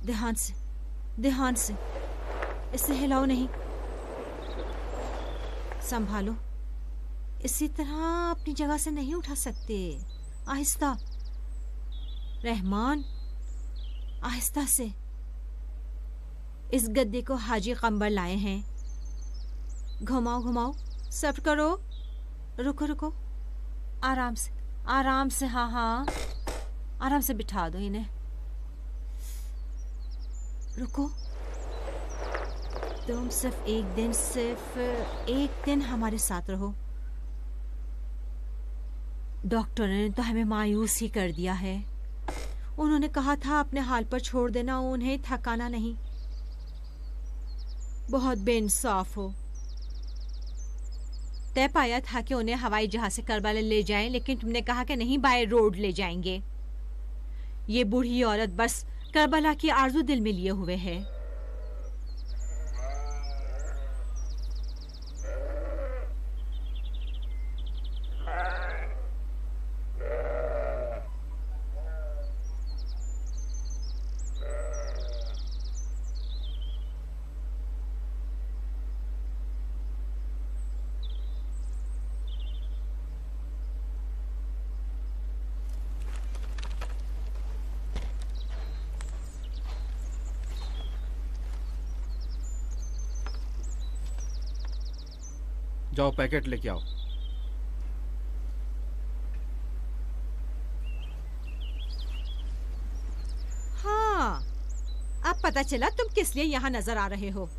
ध्यान से, ध्यान से, इसे हिलाओ नहीं, संभालो। इसी तरह अपनी जगह से नहीं उठा सकते, आहिस्ता। रहमान, आहिस्ता से। इस गद्दे को हाजी कंबर लाए हैं। घुमाओ घुमाओ, सब्र करो। रुको रुको, आराम से, आराम से। हाँ हाँ, आराम से बिठा दो इन्हें। रुको, तुम सिर्फ एक दिन हमारे साथ रहो। डॉक्टर ने तो हमें मायूस ही कर दिया है। उन्होंने कहा था अपने हाल पर छोड़ देना, उन्हें थकाना नहीं। बहुत बेइंसाफ हो। तय पाया था कि उन्हें हवाई जहाज से करबला ले जाएं, लेकिन तुमने कहा कि नहीं, बाय रोड ले जाएंगे। ये बूढ़ी औरत बस करबला की आरज़ू दिल में लिए हुए है। जाओ पैकेट लेके आओ। हाँ, अब पता चला तुम किस लिए यहाँ नजर आ रहे हो।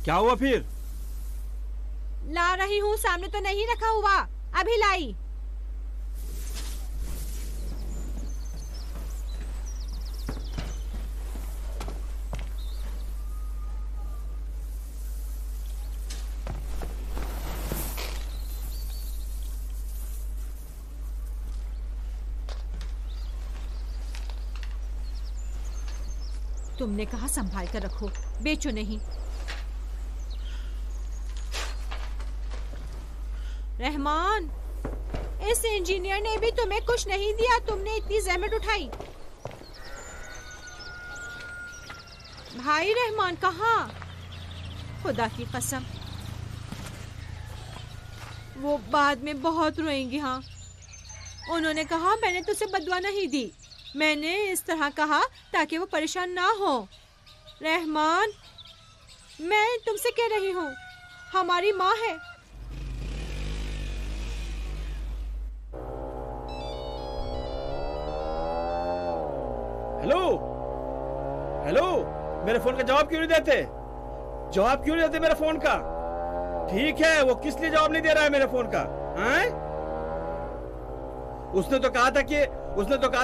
क्या हुआ फिर? ला रही हूँ, सामने तो नहीं रखा हुआ, अभी लाई। तुमने कहा संभाल कर रखो, बेचो नहीं। रहमान, इस इंजीनियर ने भी तुम्हें कुछ नहीं दिया, तुमने इतनी जहमत उठाई। भाई रहमान कहाँ? खुदा की कसम, वो बाद में बहुत रोएंगी। हाँ, उन्होंने कहा मैंने तुझसे बददुआ नहीं दी, मैंने इस तरह कहा ताकि वो परेशान ना हो। रहमान, मैं तुमसे कह रही हूँ, हमारी माँ है। हेलो हेलो, मेरे फोन का जवाब क्यों नहीं देते? जवाब क्यों नहीं देते मेरे फोन का? ठीक है, वो किस लिए जवाब नहीं दे रहा है मेरे फोन का? हैं? उसने तो कहा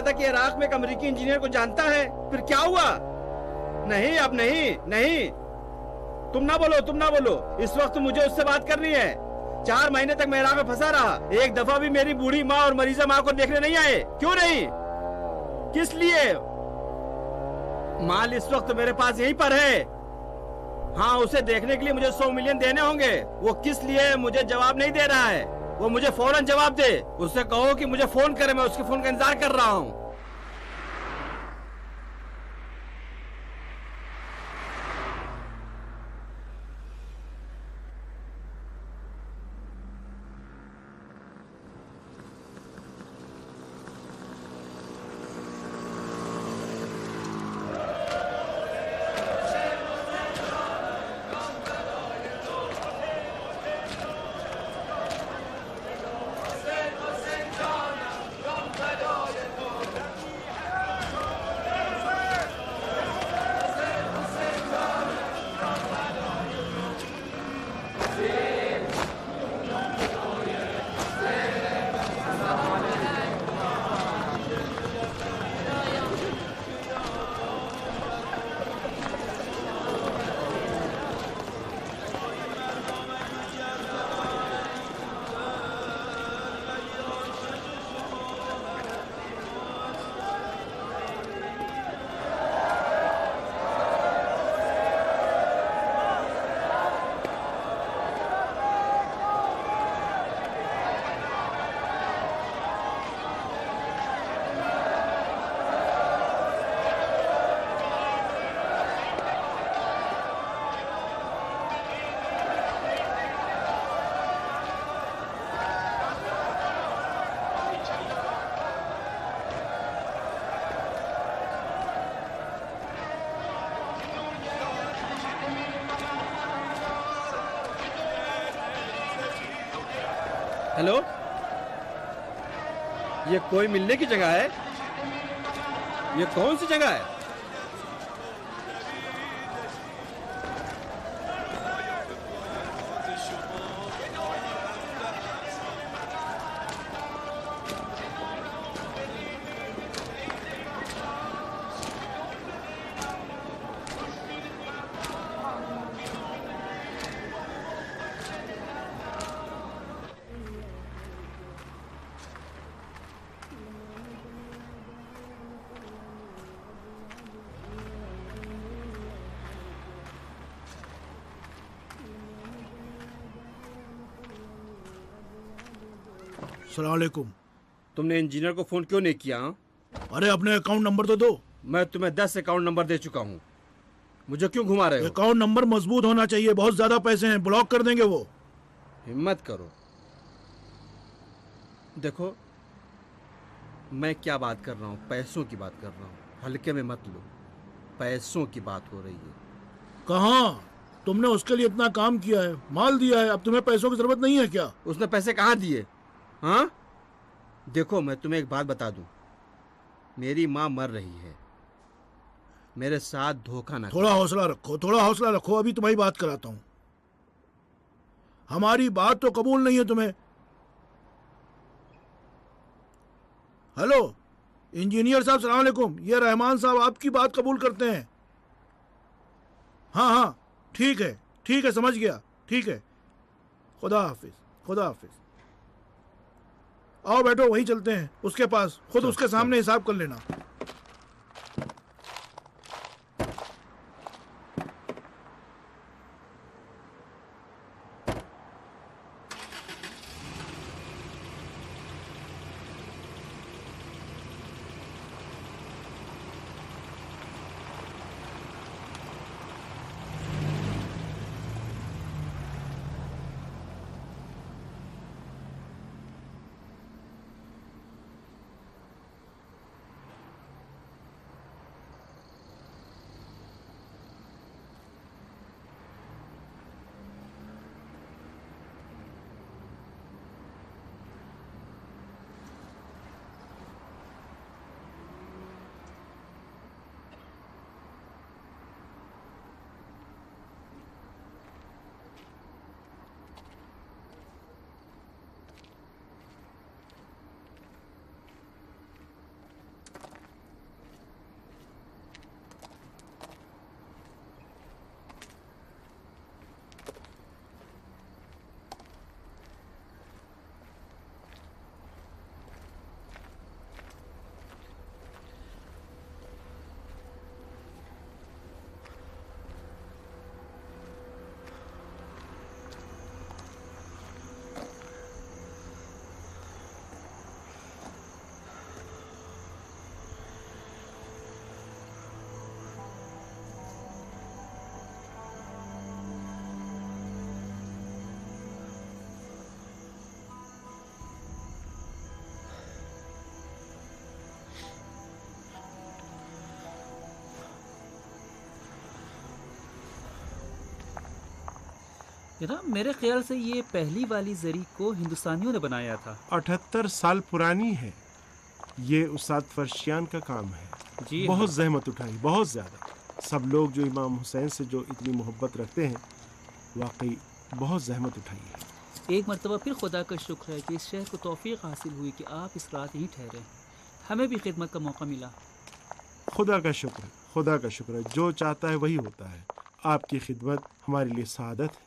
था कि इराक में एक अमेरिकी इंजीनियर को जानता है। फिर क्या हुआ? नहीं, अब नहीं नहीं, तुम ना बोलो। इस वक्त मुझे उससे बात करनी है। 4 महीने तक मैं इराक में फंसा रहा, एक दफा भी मेरी बूढ़ी माँ और मरीजा माँ को देखने नहीं आए। क्यों नहीं? किस लिए? माल इस वक्त मेरे पास यहीं पर है। हाँ, उसे देखने के लिए मुझे 100 मिलियन देने होंगे। वो किस लिए मुझे जवाब नहीं दे रहा है? वो मुझे फौरन जवाब दे। उससे कहो कि मुझे फोन करे, मैं उसके फोन का इंतजार कर रहा हूँ। हेलो, ये कोई मिलने की जगह है? ये कौन सी जगह है? अस्सलाम वालेकुम। तुमने इंजीनियर को फोन क्यों नहीं किया? हाँ? अरे अपने अकाउंट नंबर तो दो। मैं तुम्हें 10 अकाउंट नंबर दे चुका हूँ, मुझे क्यों घुमा रहे हो? अकाउंट नंबर मजबूत होना चाहिए, बहुत ज्यादा पैसे हैं, ब्लॉक कर देंगे वो। हिम्मत करो। देखो मैं क्या बात कर रहा हूँ, पैसों की बात कर रहा हूँ, हल्के में मत लो, पैसों की बात हो रही है। कहाँ? तुमने उसके लिए इतना काम किया है, माल दिया है, अब तुम्हें पैसों की जरूरत नहीं है क्या? उसने पैसे कहाँ दिए? हाँ देखो मैं तुम्हें एक बात बता दूं, मेरी माँ मर रही है, मेरे साथ धोखा ना थोड़ा हौसला रखो, थोड़ा हौसला रखो, अभी तुम्हारी बात कराता हूँ। हमारी बात तो कबूल नहीं है तुम्हें। हेलो इंजीनियर साहब, सलाम अलैकुम, ये रहमान साहब आपकी बात कबूल करते हैं। हाँ हाँ ठीक है, समझ गया, ठीक है, खुदा हाफिज, खुदा हाफिज। आओ बैठो, वहीं चलते हैं उसके पास, खुद उसके सामने हिसाब कर लेना। जनाब मेरे ख्याल से ये पहली वाली जरी को हिंदुस्तानियों ने बनाया था। 78 साल पुरानी है। ये उस्ताद फर्शियान का काम है। जी बहुत हाँ। जहमत उठाई, बहुत ज़्यादा। सब लोग जो इमाम हुसैन से जो इतनी मोहब्बत रखते हैं, वाकई बहुत जहमत उठाई है। एक मरतबा फिर खुदा का शुक्र है कि इस शहर को तौफीक हासिल हुई कि आप इस रात यहीं ठहरे, हमें भी खिदमत का मौका मिला। खुदा का शुक्र है, खुदा का शुक्र है, जो चाहता है वही होता है। आपकी खिदमत हमारे लिए सादत है।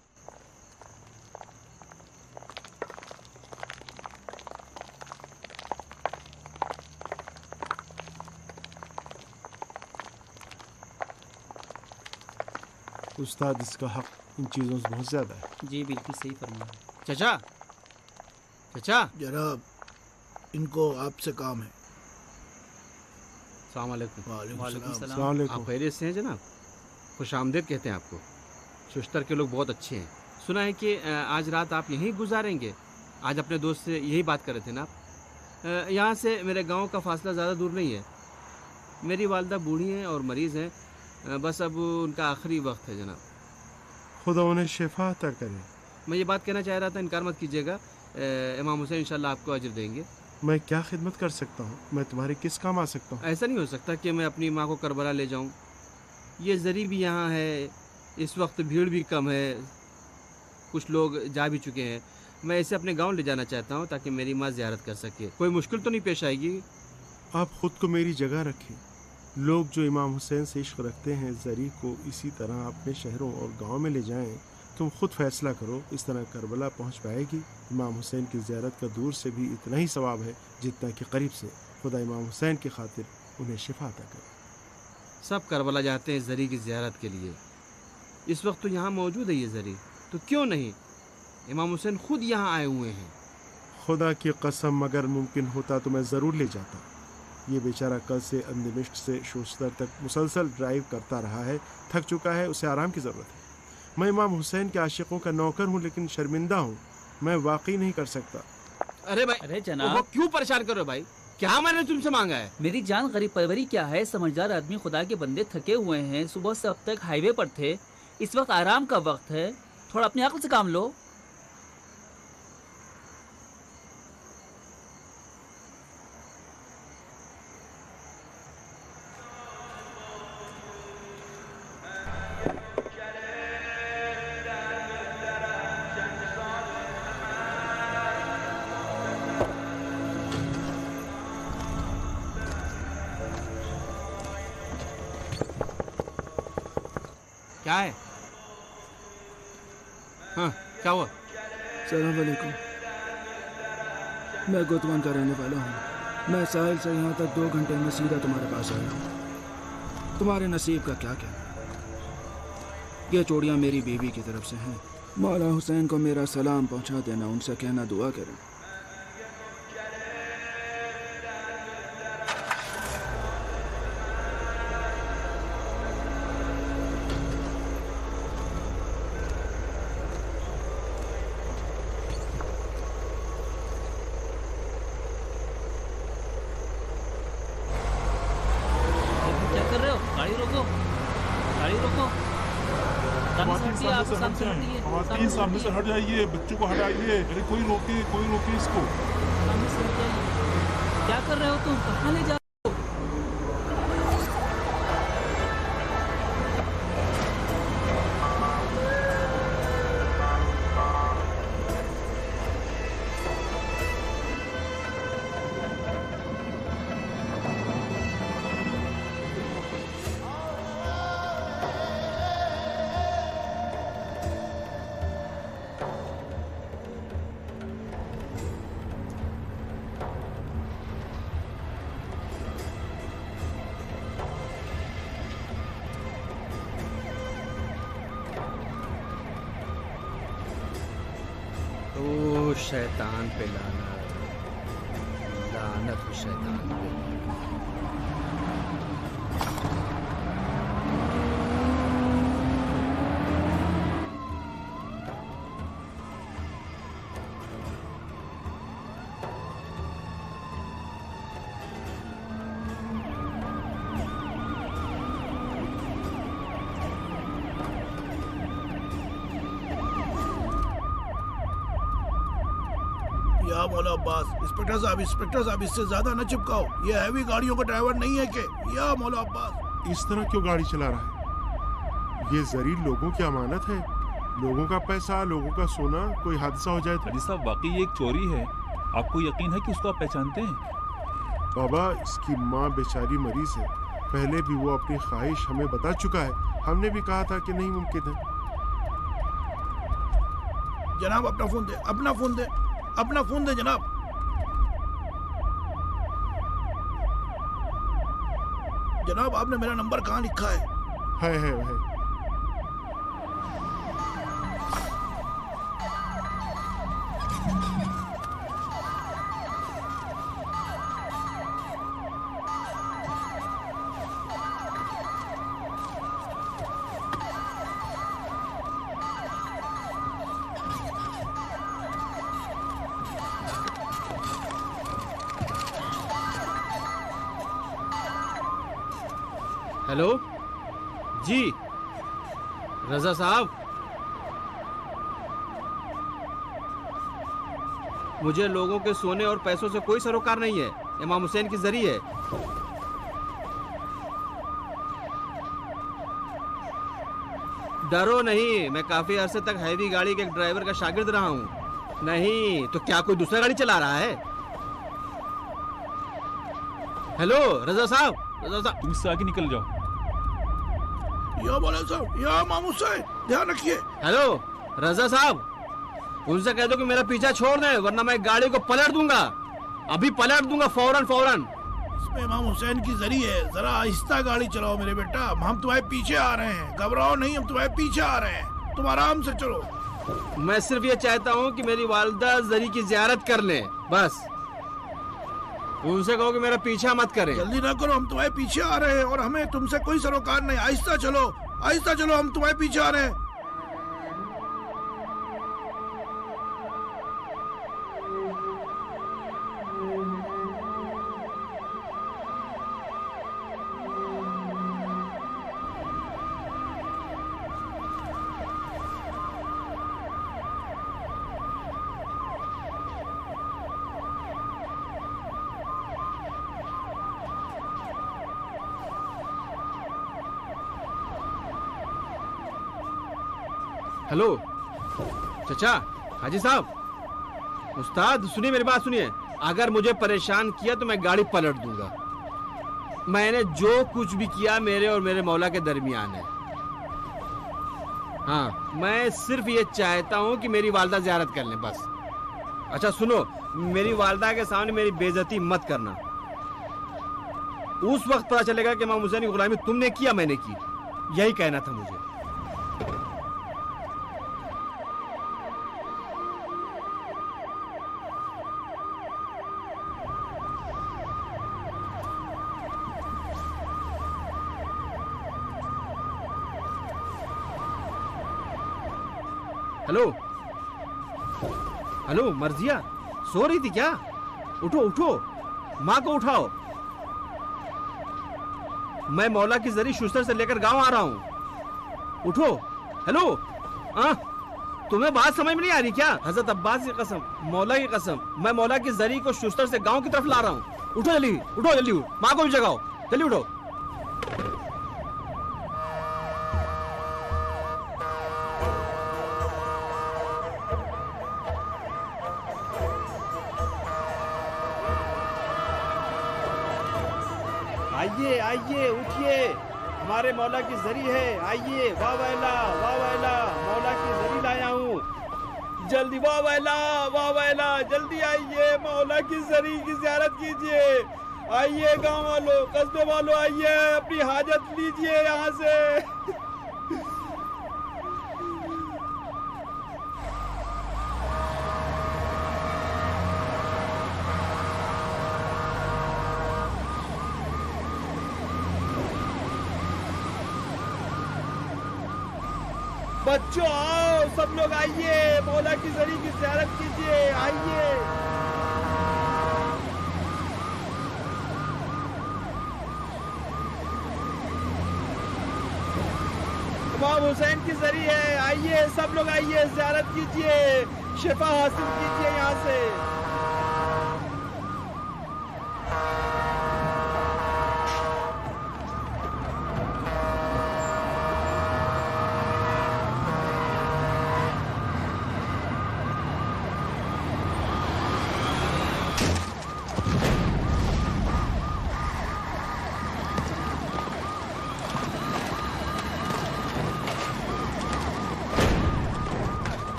उस्ताद इसका हक इन चीज़ों से बहुत ज़्यादा है। जी बिल्कुल सही फरमाया। चाचा, चाचा, जनाब इनको आपसे काम है। अस्सलाम वालेकुम। वालेकुम वालेकुम सलाम। सलाम। अस्सलाम वालेकुम। आप खैरियत से हैं जनाब? खुश आमदीद कहते हैं आपको। शुश्तर के लोग बहुत अच्छे हैं। सुना है कि आज रात आप यहीं गुजारेंगे। आज अपने दोस्त से यही बात कर रहे थे ना आप? यहाँ से मेरे गांव का फासला ज़्यादा दूर नहीं है। मेरी वालदा बूढ़ी हैं और मरीज़ हैं, बस अब उनका आखिरी वक्त है जनाब। खुदा उन्हें शिफा अता करे। मैं ये बात कहना चाह रहा था, इनकार मत कीजिएगा इमाम हुसैन इंशाल्लाह आपको अजर देंगे। मैं क्या खिदमत कर सकता हूँ? मैं तुम्हारे किस काम आ सकता हूँ? ऐसा नहीं हो सकता कि मैं अपनी माँ को करबला ले जाऊँ। ये ज़री भी यहाँ है, इस वक्त भीड़ भी कम है, कुछ लोग जा भी चुके हैं। मैं इसे अपने गांव ले जाना चाहता हूँ ताकि मेरी माँ ज़ियारत कर सके। कोई मुश्किल तो नहीं पेश आएगी? आप खुद को मेरी जगह रखें। लोग जो इमाम हुसैन से इश्क रखते हैं, ज़री को इसी तरह अपने शहरों और गाँव में ले जाएं। तुम खुद फैसला करो। इस तरह करबला पहुँच पाएगी। इमाम हुसैन की ज़ियारत का दूर से भी इतना ही सवाब है जितना कि करीब से। खुदा इमाम हुसैन की खातिर उन्हें शिफा अता करे। सब करबला जाते हैं ज़री की ज़ियारत के लिए। इस वक्त तो यहाँ मौजूद है ये ज़री, तो क्यों नहीं? इमाम हुसैन खुद यहाँ आए हुए हैं। खुदा की कसम, अगर मुमकिन होता तो मैं ज़रूर ले जाता। ये बेचारा कल से अंदमिश्क से शोस्तर तक मुसलसल ड्राइव करता रहा है, थक चुका है, उसे आराम की ज़रूरत है। मैं इमाम हुसैन के आशिकों का नौकर हूँ, लेकिन शर्मिंदा हूँ। मैं वाकई नहीं कर सकता। अरे भाई, अरे जनाब, वो क्यों परेशान कर रहे हो भाई? क्या मैंने तुमसे मांगा है? मेरी जान गरीब परवरी क्या है? समझदार आदमी, खुदा के बंदे थके हुए हैं, सुबह से अब तक हाईवे पर थे। इस वक्त आराम का वक्त है, थोड़ा अपनी अक्ल से काम लो। क्या है? हाँ, क्या हुआ? सलाम वालेकुम। मैं गोतवान का रहने वाला हूँ। मैं साहिल से यहाँ तक 2 घंटे में सीधा तुम्हारे पास आया हूँ। तुम्हारे नसीब का क्या कहना। ये चूड़ियाँ मेरी बीवी की तरफ से हैं। मौला हुसैन को मेरा सलाम पहुँचा देना, उनसे कहना दुआ करें। क्या कर रहे हो? गाड़ी रोको, गाड़ी रोको। सामने से हटिए, आप सामने से हटिए, खातन सामने से हट जाइए, बच्चों को हटाइए। अरे कोई रोके इसको। सामने से हट जाइए। क्या कर रहे हो तुम? कहाँ ले जा रहे हो? ओ शैतान पे लानत, लानत हो शैतान पे। या मौला अब्बास, इंस्पेक्टर साहब इससे ज्यादा न चिपकाओ। ये हैवी गाड़ियों का ड्राइवर नहीं है के? या मौला अब्बास, इस तरह क्यों गाड़ी चला रहा है? ये ज़री लोगों की अमानत है। लोगों का पैसा, लोगों का सोना, कोई हादसा हो जाए तो। हाजी साहब, वाकई ये एक चोरी है। आपको यकीन है कि उसको आप पहचानते हैं? बाबा, इसकी माँ बेचारी मरीज है। पहले भी वो अपनी ख्वाहिश हमें बता चुका है। हमने भी कहा था कि नहीं मुमकिन है। जनाब अपना फोन दे, अपना फोन दे जनाब। जनाब आपने मेरा नंबर कहाँ लिखा है? है। हेलो जी, रजा साहब। मुझे लोगों के सोने और पैसों से कोई सरोकार नहीं है। इमाम हुसैन की जरी है। डरो नहीं, मैं काफी अरसे तक हैवी गाड़ी के एक ड्राइवर का शागिर्द रहा हूँ। नहीं तो क्या कोई दूसरा गाड़ी चला रहा है? हेलो रजा साहब, रजा साहब तुम इससे आगे निकल जाओ। या मौलाना साहब, या इमाम हुसैन, ध्यान रखिए। हेलो रजा साहब, उनसे कह दो कि मेरा पीछा छोड़ दे, वरना मैं गाड़ी को पलट दूंगा। अभी पलट दूंगा, फौरन फौरन। इसमें इमाम हुसैन की जरी है, जरा आहिस्ता गाड़ी चलाओ मेरे बेटा। हम तुम्हारे पीछे आ रहे हैं, घबराओ नहीं, हम तुम्हारे पीछे आ रहे हैं, तुम आराम से चलो। मैं सिर्फ ये चाहता हूँ कि मेरी वालिदा जरी की जियारत कर ले, बस। उनसे कहो कि मेरा पीछा मत करें। जल्दी ना करो, हम तुम्हारे पीछे आ रहे हैं और हमें तुमसे कोई सरोकार नहीं। आहिस्ता चलो, आहिस्ता चलो, हम तुम्हारे पीछे आ रहे हैं। हेलो चचा, हाजी साहब, उस्ताद सुनिए, मेरी बात सुनिए। अगर मुझे परेशान किया तो मैं गाड़ी पलट दूंगा। मैंने जो कुछ भी किया मेरे और मेरे मौला के दरमियान है। हाँ, मैं सिर्फ ये चाहता हूँ कि मेरी वालिदा ज़ियारत कर लें, बस। अच्छा सुनो, मेरी वालिदा के सामने मेरी बेइज्जती मत करना। उस वक्त पता चलेगा कि इमाम हुसैन की गुलामी तुमने किया, मैंने की। यही कहना था मुझे। हेलो हेलो मर्जिया, सो रही थी क्या? उठो उठो, माँ को उठाओ। मैं मौला की जरी शुस्तर से लेकर गांव आ रहा हूँ। उठो। हेलो, तुम्हें बात समझ में नहीं आ रही क्या? हजरत अब्बास की कसम, मौला की कसम, मैं मौला की जरी को शुस्तर से गांव की तरफ ला रहा हूँ। उठो जल्दी, उठो जल्दी, माँ को भी जगाओ, जल्दी उठो। आइए आइए, उठिए, हमारे मौला की जरी है। आइए, वाह वैला, वाह वैला, मौला की जरी लाया हूँ। जल्दी, वाह वैला, वाह वैला, जल्दी आइए, मौला की जरी की ज़ियारत कीजिए। आइए गांव वालों, कस्बे वालों, आइए, अपनी हाजत लीजिए यहाँ से। बच्चों आओ, सब लोग आइए, मौला की जरी की ज़ियारत कीजिए। आइए। इमाम हुसैन की जरी है। आइए, सब लोग आइए, ज़ियारत कीजिए, शिफा हासिल कीजिए यहाँ से।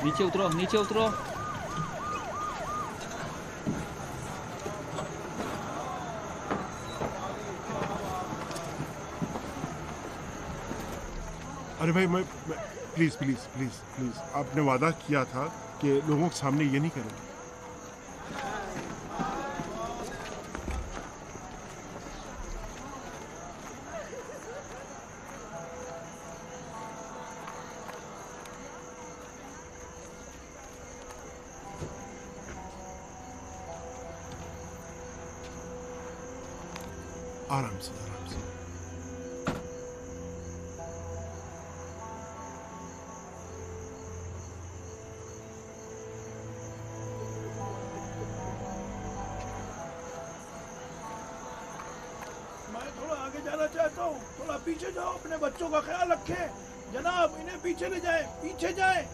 नीचे उतरो, नीचे उतरो। अरे भाई, मैं प्लीज प्लीज प्लीज प्लीज, आपने वादा किया था कि लोगों के सामने ये नहीं करेंगे। आराम से आराम से। मैं थोड़ा आगे जाना चाहता हूँ, थोड़ा पीछे जाओ, अपने बच्चों का ख्याल रखें जनाब, इन्हें पीछे ले जाए, पीछे जाए।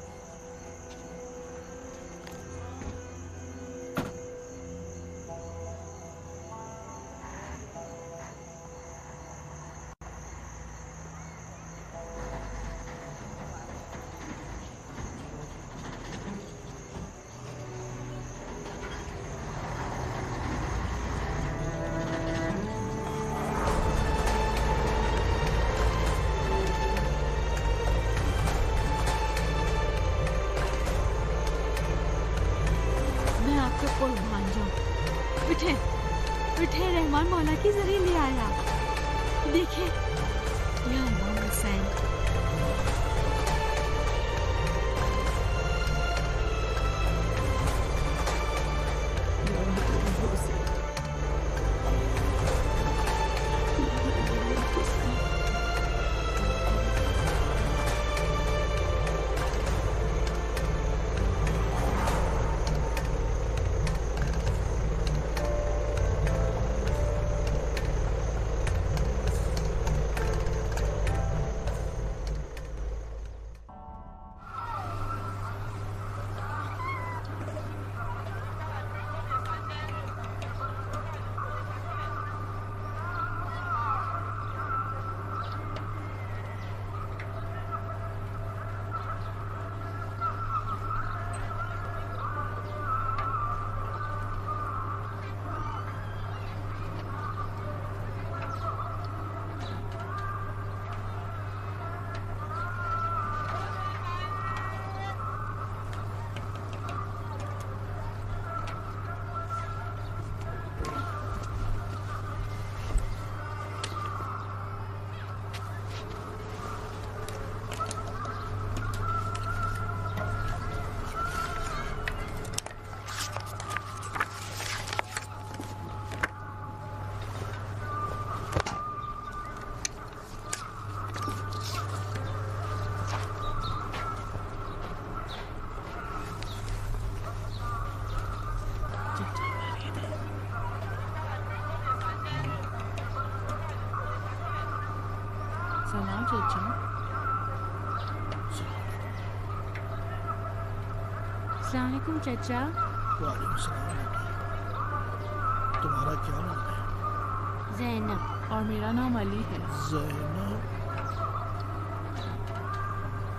रहमान मौला की जरिए ले आया। देखिए या इमाम हुसैन। सलाम चाचा। अस्सलाम वालेकुम चाचा। वालेकुम सलाम। तुम्हारा क्या नाम है? ज़ैनब। और मेरा नाम अली है। ज़ैनब,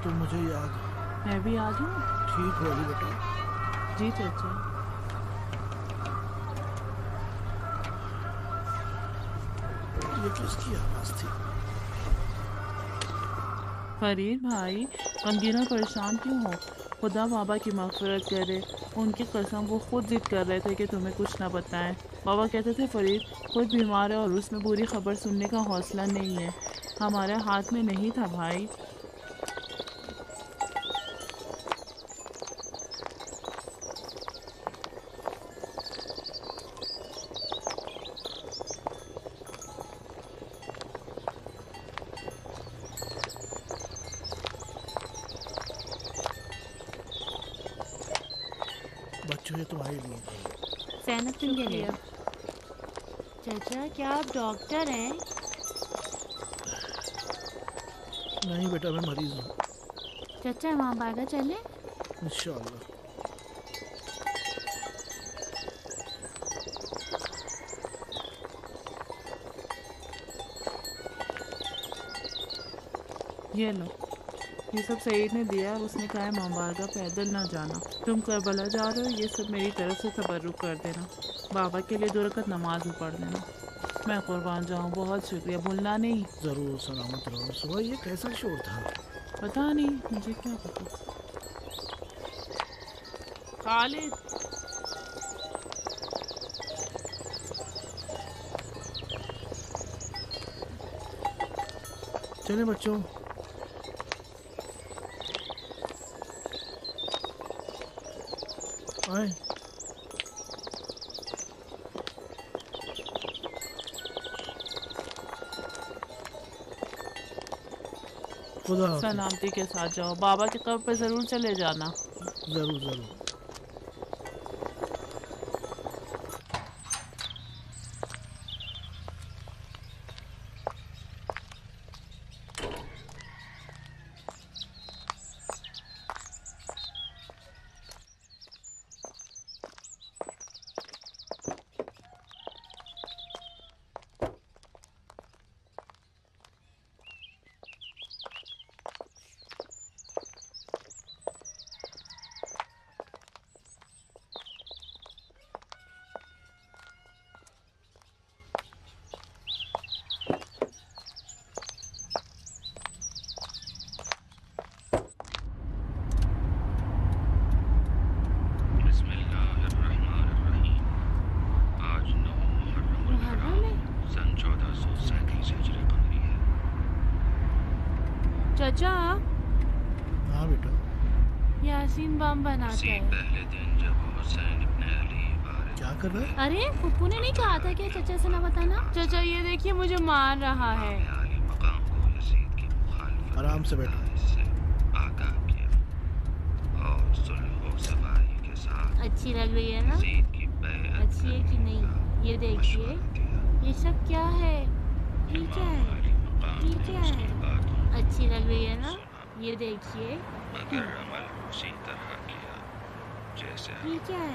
तुम मुझे याद हो? मैं भी याद हूँ। ठीक हो अली बेटा? जी चाचा। ये किसकी आवाज़ थी? फरीद भाई, गमगीन और परेशान क्यों हो? खुदा बाबा की मग़फ़िरत करे। उनकी कसम वो खुद जिद कर रहे थे कि तुम्हें कुछ ना बताएं। बाबा कहते थे फरीद खुद बीमार है और उसमें बुरी खबर सुनने का हौसला नहीं है। हमारे हाथ में नहीं था भाई। बच्चों, ये तुम्हारे लिए। ज़ैनब तुम ये ले। चाचा क्या आप डॉक्टर हैं? नहीं बेटा, मैं मरीज हूँ। चाचा वहाँ बागा चले? इंशाअल्लाह। ये लो, ये सब सईद ने दिया और उसने कहा है मामबारगा पैदल ना जाना। तुम करबला जा रहे हो, ये सब मेरी तरफ से तबर्रुक कर देना। बाबा के लिए 2 रकात नमाज भी पढ़ देना। मैं कुर्बान जाऊँ, बहुत शुक्रिया, भूलना नहीं। ज़रूर, सलामत रहो। सुबह ये कैसा शोर था? पता नहीं, मुझे क्या पता। खालिद, चले बच्चों। आए। खुदा हाफिज। सलामती के साथ जाओ, बाबा की कब्र पे जरूर चले जाना। जरूर जरूर। चाचा हाँ बेटा। यासीन बम बनाते हैं। पहले दिन जब हुसैन इब्ने अली क्या कर रहा है? अरे फुप्पू ने नहीं कहा था क्या चाचा से ना बताना? चाचा ये देखिए मुझे मार रहा है। मकाम को यजीद की मुखालिफत आराम से बैठो। इससे आगाह किया और सुलह व सफाई के साथ अच्छी लग रही है ना? यजीद की बैअत अच्छी है कि नहीं? ये देखिए, ये सब क्या है? ये क्या है? ये क्या है? अच्छी लग रही है ना? ये देखिए। मगर अमल उसी तरह किया जैसे ये क्या है?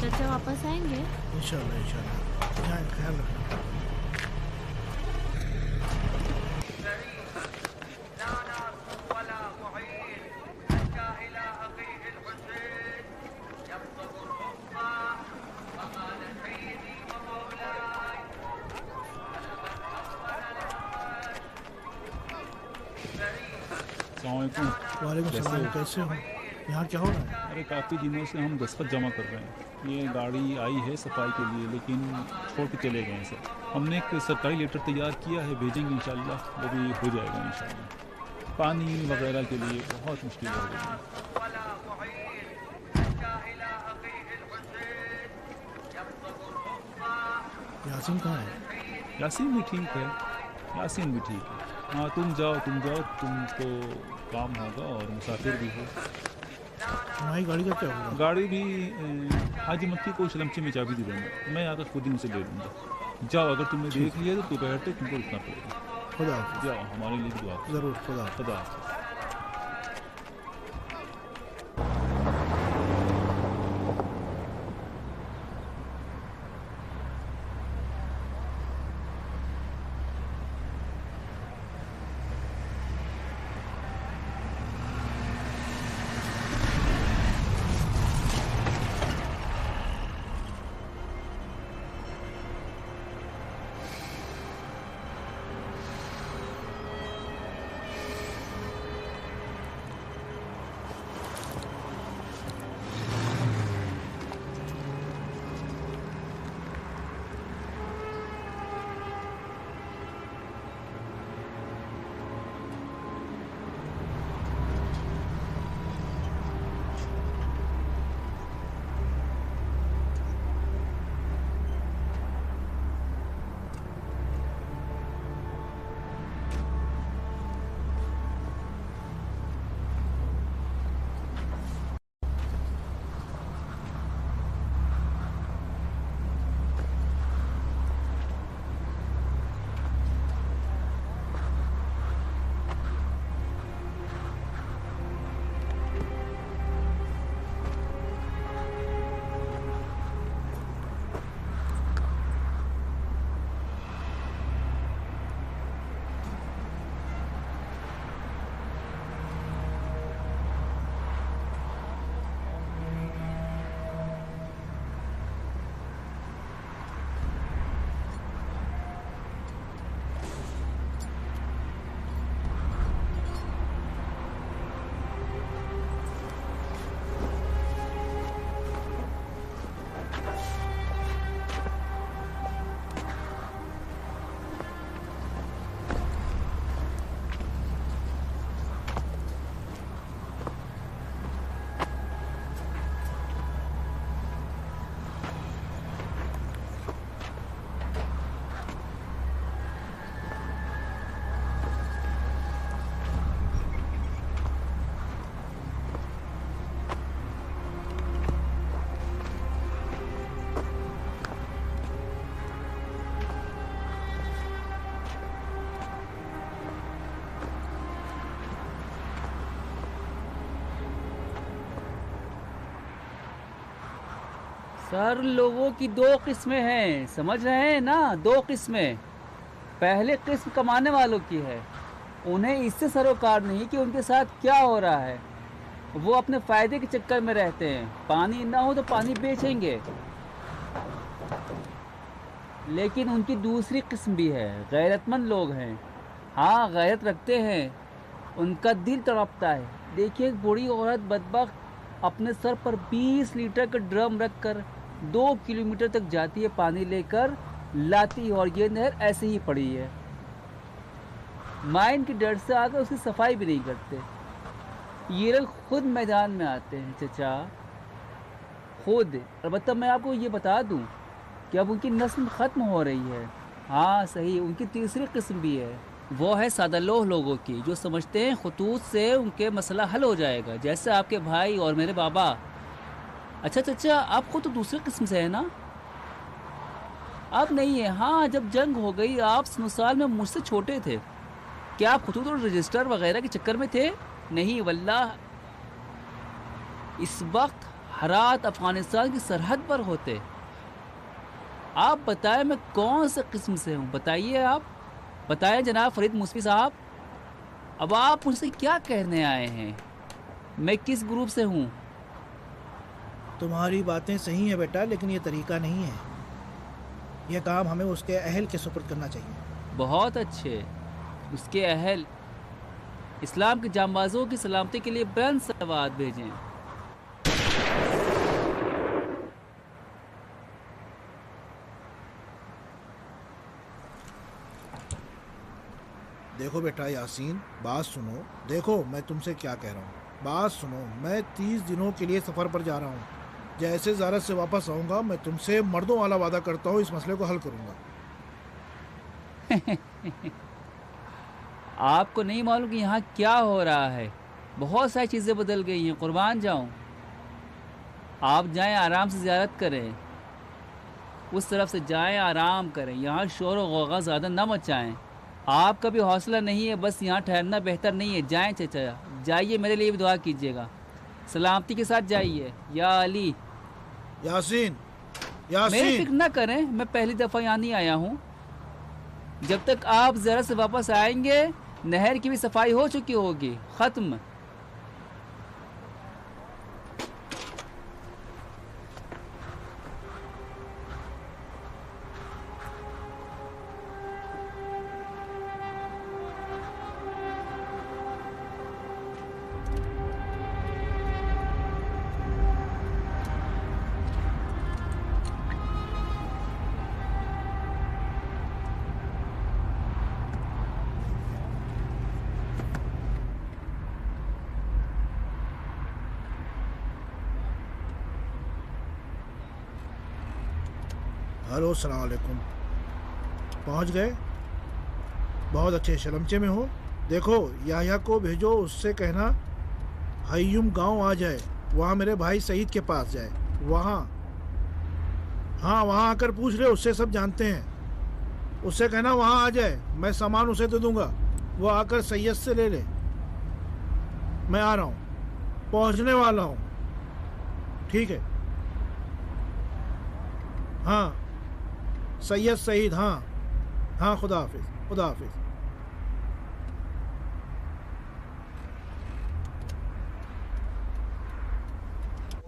चाचा वापस आएंगे? इंशाल्लाह इंशाल्लाह। ख्याल रखना। वालेकुम सलाम। कैसे हो? यहाँ क्या हो रहा है? अरे काफ़ी दिनों से हम दस्तखत जमा कर रहे हैं। ये गाड़ी आई है सफाई के लिए लेकिन छोड़ के चले गए हैं सर। हमने एक सरकारी लेटर तैयार किया है, भेजेंगे इंशाल्लाह, वो भी हो जाएगा इंशाल्लाह। पानी वगैरह के लिए बहुत मुश्किल हो गई है। यासीन कहाँ है? यासीन भी ठीक है, यासीन भी ठीक है। हाँ तुम जाओ तुमको काम होगा और मुसाफिर भी हो। हमारी गाड़ी का क्या होगा? गाड़ी भी हाजी मक्की को शलमची में चाबी दे देंगे, मैं आकर खुद ही उनसे ले लूँगा। जाओ, अगर तुमने देख लिया तो दोपहर तक तुमको रुकना पड़ेगा। खुदा हाफिज़। जाओ, हमारे लिए दुआ करो। जरूर। खुदा हाफिज़। सर लोगों की दो किस्में हैं, समझ रहे हैं ना? दो किस्में। पहले किस्म कमाने वालों की है, उन्हें इससे सरोकार नहीं कि उनके साथ क्या हो रहा है। वो अपने फायदे के चक्कर में रहते हैं, पानी ना हो तो पानी बेचेंगे। लेकिन उनकी दूसरी किस्म भी है, गैरतमंद लोग हैं। हाँ, गैरत रखते हैं, उनका दिल तड़पता है। देखिए, एक बूढ़ी औरत बदबख्त अपने सर पर 20 लीटर का ड्रम रखकर 2 किलोमीटर तक जाती है, पानी लेकर लाती, और ये नहर ऐसे ही पड़ी है। माइन के डर से आकर उसकी सफाई भी नहीं करते। ये लोग खुद मैदान में आते हैं चचा, खुद। अलबत्ता मैं आपको ये बता दूं कि अब उनकी नस्ल ख़त्म हो रही है। हाँ सही, उनकी तीसरी किस्म भी है, वो है सादालोह लोगों की, जो समझते हैं खतूत से उनके मसला हल हो जाएगा, जैसे आपके भाई और मेरे बाबा। अच्छा चचा, आपको तो दूसरी किस्म से है ना? अब नहीं है। हाँ, जब जंग हो गई आप 9 साल में मुझसे छोटे थे। क्या आप खतूत और रजिस्टर वगैरह के चक्कर में थे? नहीं वल्लाह, इस वक्त हरात अफगानिस्तान की सरहद पर होते। आप बताएं मैं कौन सा किस्म से हूँ? बताइए, आप बताएं जनाब फरीद मुस्फी साहब। अब आप मुझसे क्या कहने आए हैं? मैं किस ग्रुप से हूँ? तुम्हारी बातें सही हैं बेटा, लेकिन ये तरीका नहीं है। यह काम हमें उसके अहल के सुपुर्द करना चाहिए। बहुत अच्छे। उसके अहल इस्लाम के जांबाजों की सलामती के लिए बुलंद सलावत भेजें। देखो बेटा यासीन, बात सुनो। देखो मैं तुमसे क्या कह रहा हूँ, बात सुनो। मैं 30 दिनों के लिए सफ़र पर जा रहा हूँ। जैसे ज़ारत से वापस आऊँगा, मैं तुमसे मर्दों वाला वादा करता हूँ, इस मसले को हल करूँगा। आपको नहीं मालूम कि यहाँ क्या हो रहा है। बहुत सारी चीज़ें बदल गई हैं, कुर्बान जाऊँ। आप जाएं, आराम से ज़ियारत करें, उस तरफ से जाएं, आराम करें। यहाँ शोर और गौगा ज़्यादा न मचाएं। आपका भी हौसला नहीं है, बस यहाँ ठहरना बेहतर नहीं है। जाएं चचा, जाइए, मेरे लिए भी दुआ कीजिएगा। सलामती के साथ जाइए। या अली। यासीन, यासीन। मेरी फिक्र न करें, मैं पहली दफ़ा यहाँ नहीं आया हूँ। जब तक आप ज़रा से वापस आएंगे, नहर की भी सफाई हो चुकी होगी। ख़त्म। हेलो, अस्सलाम वालेकुम। पहुंच गए? बहुत अच्छे, शलमचे में हो। देखो, याया को भेजो, उससे कहना हयूम गांव आ जाए, वहाँ मेरे भाई सईद के पास जाए। वहाँ, हाँ वहाँ आकर पूछ ले, उससे सब जानते हैं। उससे कहना वहाँ आ जाए, मैं सामान उसे दे दूँगा, वो आकर सैयद से ले ले। मैं आ रहा हूँ, पहुँचने वाला हूँ। ठीक है। हाँ सैयद सईद। हाँ हाँ, खुदा हाफिज, खुदा हाफिज।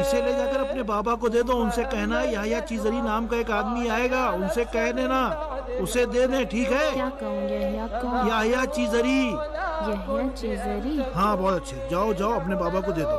इसे ले जाकर अपने बाबा को दे दो। उनसे कहना याया चीजरी नाम का एक आदमी आएगा, उनसे कह देना उसे दे दें, ठीक है? क्या कहूँ यहिया कौन? याहिया चीजरी। यहिया चीजरी? हाँ बहुत अच्छे, जाओ जाओ अपने बाबा को दे दो।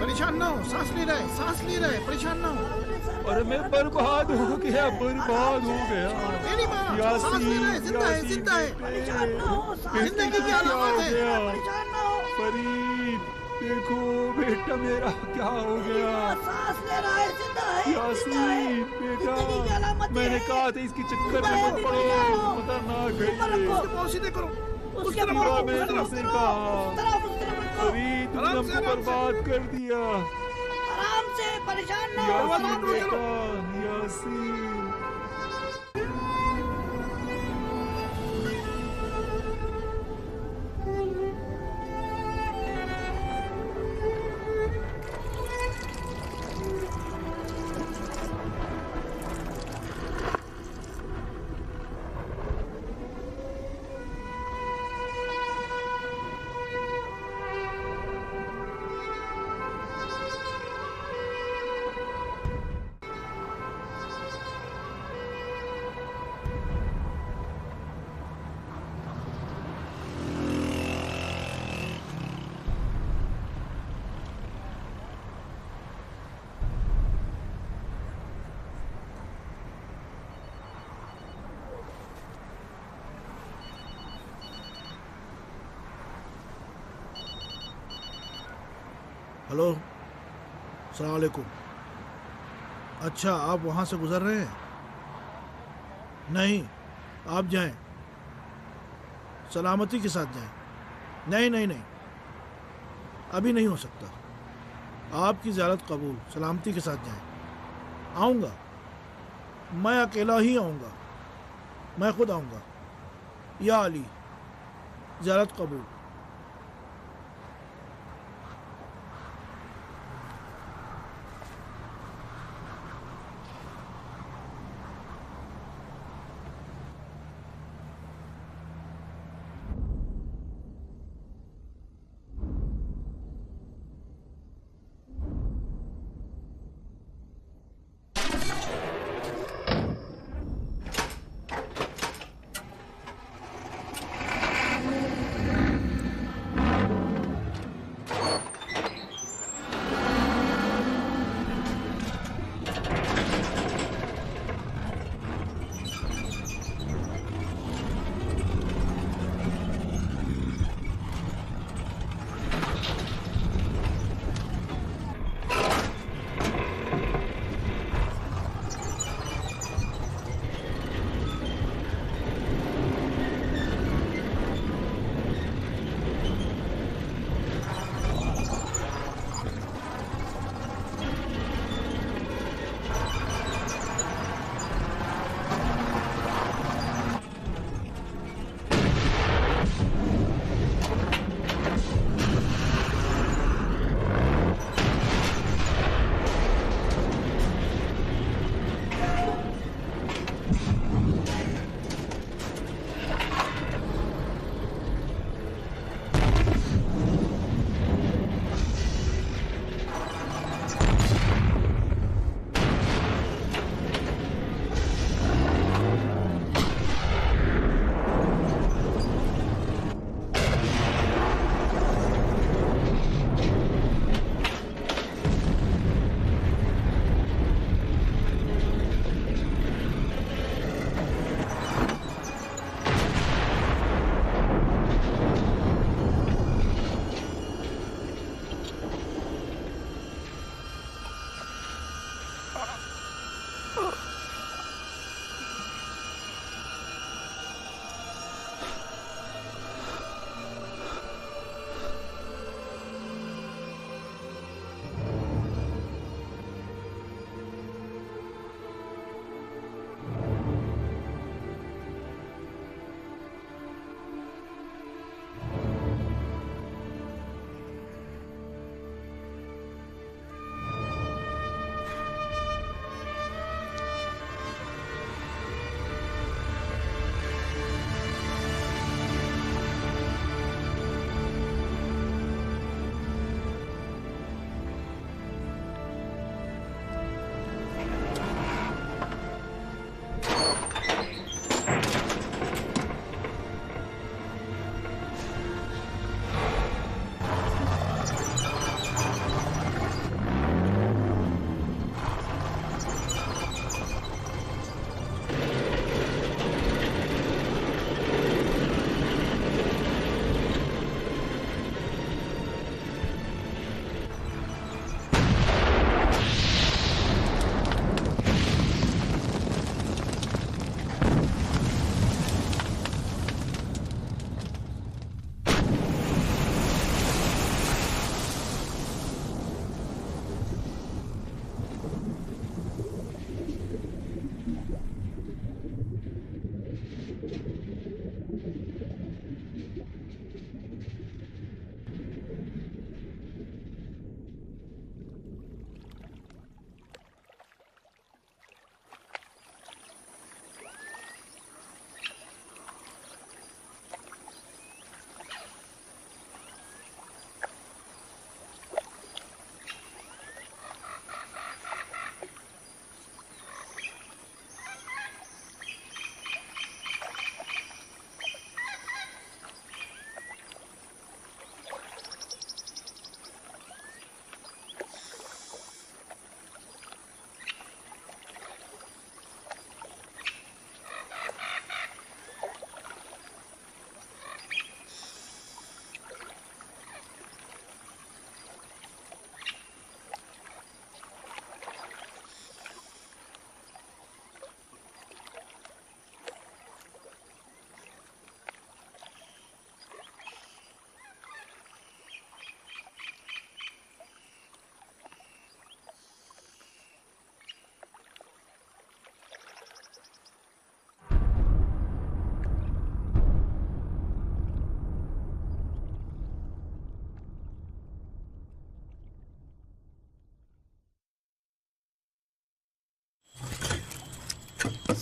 परेशान ना हो, सांस ले रहे, परेशान ना हो। अरे मैं बर्बाद हो गया। मेरी माँ, सांस ले रहे, जिंदा है। जिंदगी की अलामत है। फरीद देखो बेटा मेरा क्या हो गया। सांस ले रहा है, जिंदा है। यासीन बेटा, मैंने कहा था इसके चक्कर में मत पड़ो, खतरनाक है ये। सीधे करो, मैंने तुमसे कहा फरीद, तुमने हमको बर्बाद कर दिया। आराम से, परेशान ना हो। यासीन हेलो, अस्सलाम वालेकुम। अच्छा, आप वहाँ से गुजर रहे हैं? नहीं, आप जाएं, सलामती के साथ जाएं। नहीं, अभी नहीं हो सकता। आपकी ज़ियारत कबूल, सलामती के साथ जाएं। आऊँगा, मैं अकेला ही आऊँगा, मैं खुद आऊँगा। या अली, ज़ियारत कबूल।